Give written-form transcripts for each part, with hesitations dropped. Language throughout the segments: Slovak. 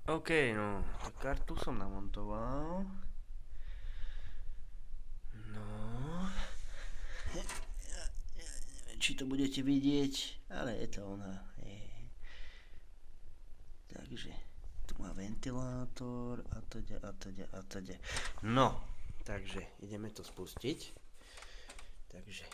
OK, no, kartu som namontoval. No, neviem, či to budete vidieť, ale je to ona. Takže, tu má ventilátor a teda, a teda, a teda. No, takže ideme to spustiť. Takže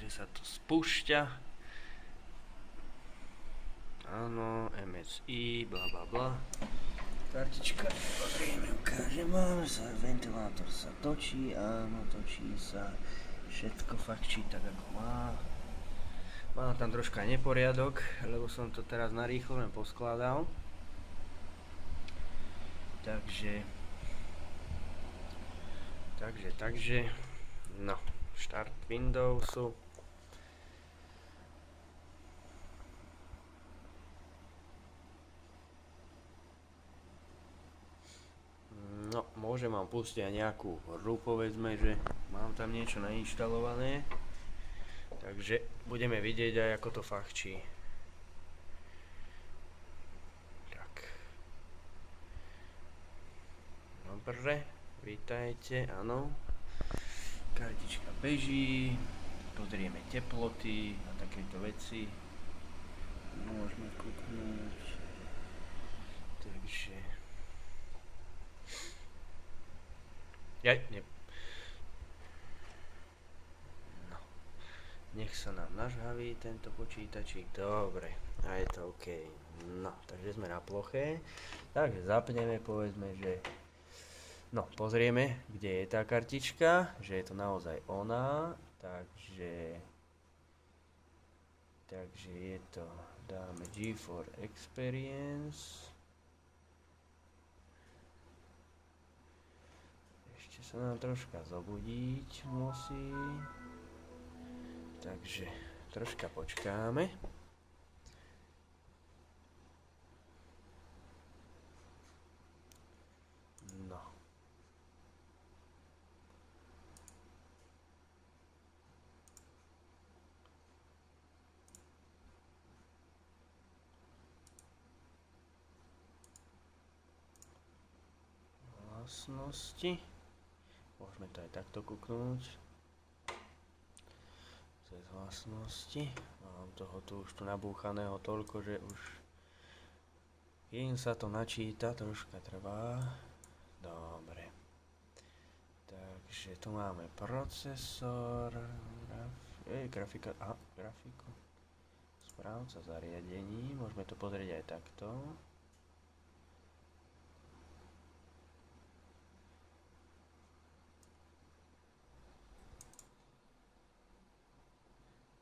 sa to spúšťa. Áno, MSI, bla bla bla. Kartička, pozrieme, ukážem vám, ventilátor sa točí, áno, točí sa, všetko fakčí tak ako má. Mám tam troška neporiadok, lebo som to teraz narýchlo len poskladal. Takže, no, štart Windowsu. No, môžem vám pustiť aj nejakú hru, povedzme, že mám tam niečo nainštalované. Takže budeme vidieť aj, ako to fachčí. Tak. Dobre, vítajte, áno. Kartička beží, pozrieme teploty a takéto veci. Môžeme kúknúť. Takže... No. Nech sa nám nažhaví tento počítačík. Dobre, a je to OK. No, takže sme na ploche. Takže zapneme, povedzme, že... No, pozrieme, kde je tá kartička, že je to naozaj ona. Takže je to... Dáme GeForce Experience. Sa nám troška zobudiť musí, takže troška počkáme. No. Vlastnosti. Môžeme to aj takto kúknúť. Cez vlastnosti. Mám toho tu už tu nabúchaného toľko, že už kým sa to načíta, troška trvá. Dobre. Takže tu máme procesor, grafiku. Správca zariadení. Môžeme to pozrieť aj takto.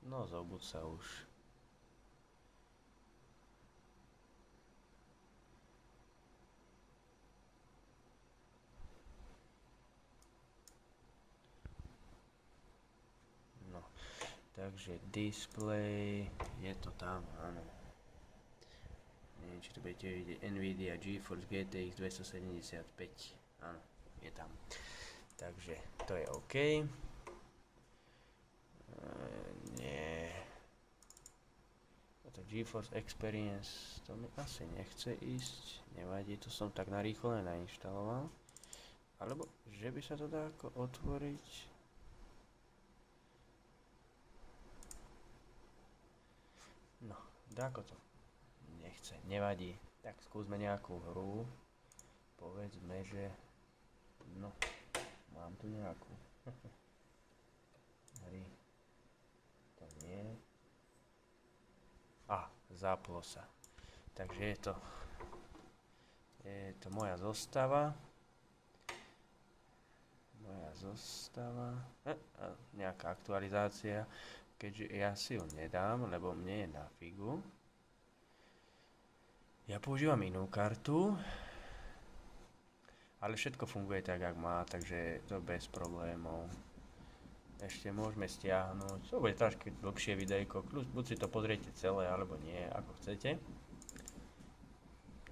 No, zobud sa už. No, takže display, je to tam, áno. Neviem, či to budete vidieť, Nvidia GeForce GTX 275, áno, je tam. Takže to je OK. Nie. Toto GeForce Experience, to mi asi nechce ísť. Nevadí, to som tak narýchlo nainštaloval. Alebo, že by sa to dá ako otvoriť. No, dáko to nechce, nevadí. Tak skúsme nejakú hru. Povedzme, že... No, mám tu nejakú. Hry. To nie. Zaplo sa. Takže je to moja zostava. Nejaká aktualizácia, keďže ja si ju nedám, lebo mne je na figu. Ja používam inú kartu, ale všetko funguje tak, jak má, takže to bez problémov. Ešte môžeme stiahnuť, to bude trošku dlhšie videjko, buď si to pozriete celé, alebo nie, ako chcete.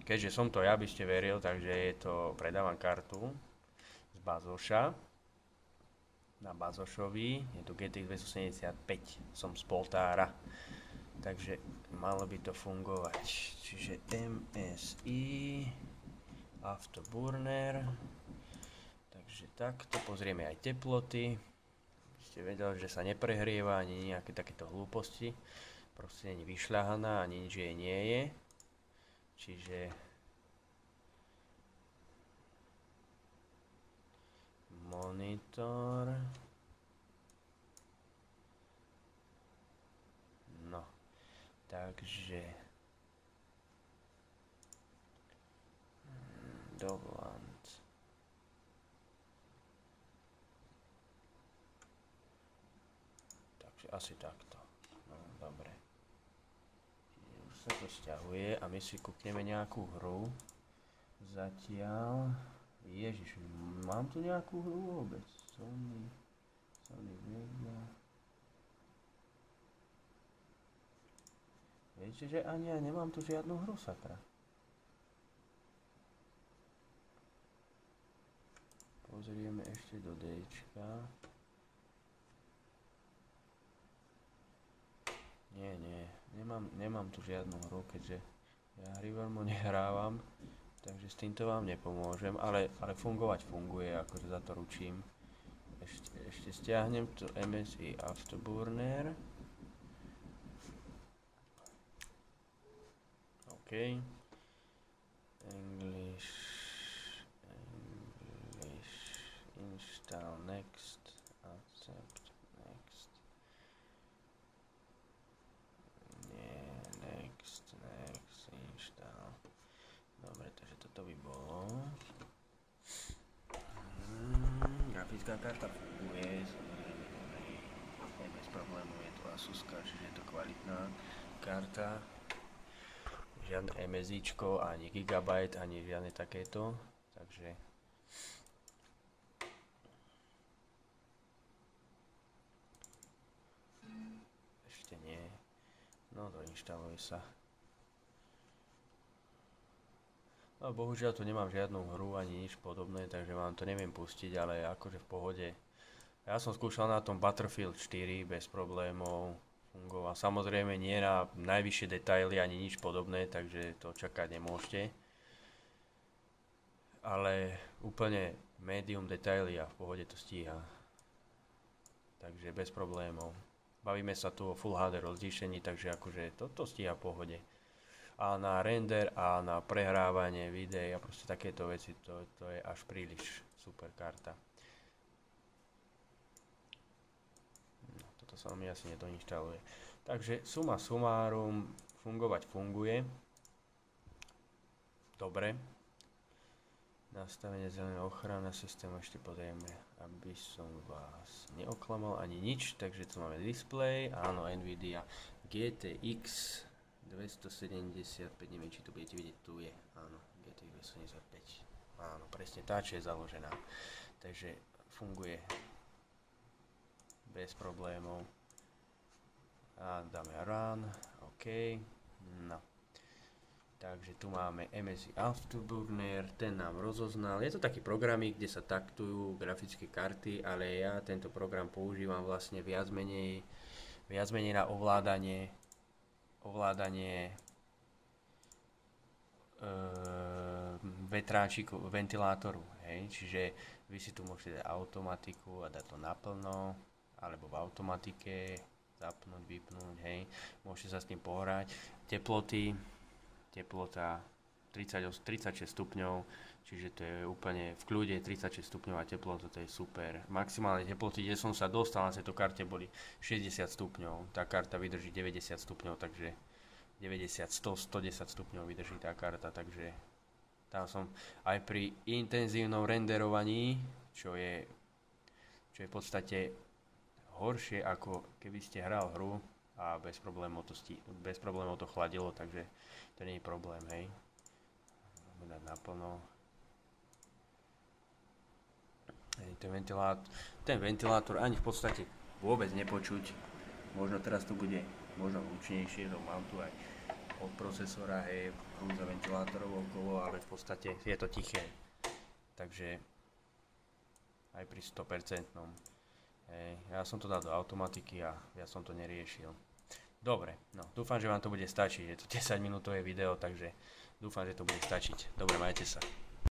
keďže som to ja, by ste veril, takže je to, predávam kartu z Bazoša, na Bazošovi, je to GTX 275, som z Poltára, takže malo by to fungovať, čiže MSI, Afterburner, takže takto, pozrieme aj teploty, ste vedeli, že sa neprehrieva ani nejaké takéto hlúposti, proste není vyšľahaná, ani nič jej nie je, čiže monitor, no, takže dovolant, takže asi takto, no dobre, už sa to sťahuje a my si kúkneme nejakú hru, zatiaľ. Ježiš, mám tu nejakú hru vôbec? Sony Vega. Viete, že ani ja nemám tu žiadnu hru, sakra. Pozrieme ešte do Dčka. Nie, nemám tu žiadnu hru, keďže ja hry veľmi nehrávam. Takže s týmto vám nepomôžem, ale fungovať funguje, akože za to ručím. Ešte stiahnem tu MSI Afterburner. OK. English, install next, accept, next. Nie, next, install. Dobre, takže toto by bolo. Grafická karta funguje, bez problémov, je to Asuska, čiže je to kvalitná karta. Žiadne MSIčko, ani Gigabyte, ani žiadne takéto, takže ešte nie. No, doinštaluje sa. No, bohužiaľ tu nemám žiadnu hru ani nič podobné, takže vám to neviem pustiť, ale akože v pohode. Ja som skúšal na tom Battlefield 4 bez problémov, fungoval. Samozrejme nie na najvyššie detaily ani nič podobné, takže to čakať nemôžete. Ale úplne medium detaily a v pohode to stíha. Takže bez problémov. Bavíme sa tu o Full HD rozlíšení, takže akože toto stíha v pohode. A na render a na prehrávanie videí a proste takéto veci, to je až príliš super karta. No, toto sa mi asi nedoinštaluje. Takže suma sumárum, fungovať funguje. Dobre. Nastavenie zelenej ochrany systému ešte pozrieme, aby som vás neoklamal ani nič. Takže tu máme display, áno, Nvidia GTX 275, neviem, či to budete vidieť, tu je, áno, GTX 275, áno, presne tá, čo je založená, takže funguje bez problémov a dáme run, OK, no, takže tu máme MSI Afterburner, ten nám rozoznal, je to taký programík, kde sa taktujú grafické karty, ale ja tento program používam vlastne viac menej na ovládanie vetráčiku, ventilátoru, hej, čiže vy si tu môžete dať automatiku a dať to naplno, alebo v automatike zapnúť, vypnúť, hej, môžete sa s tým pohrať, teplota 36 stupňov, čiže to je úplne v kľude, 36 stupňov a teplota, to je super. Maximálne teploty, kde som sa dostal na tejto karte, boli 60 stupňov, tá karta vydrží 90 stupňov, takže 90, 100, 110 stupňov vydrží tá karta, takže tam som aj pri intenzívnom renderovaní, čo je v podstate horšie, ako keby ste hral hru a bez problémov to chladilo, takže to nie je problém, hej. Dať naplno. Ten ventilátor ani v podstate vôbec nepočuť. Možno teraz to bude možno hlučnejšie, to mám tu aj od procesora, hej, prúza ventilátorov okolo, ale v podstate je to tiché. Takže aj pri 100%. Ja som to dal do automatiky a ja som to neriešil. Dobre, no dúfam, že vám to bude stačiť. Je to 10 minútové video, takže dúfam, že to bude stačiť. Dobre, majte sa.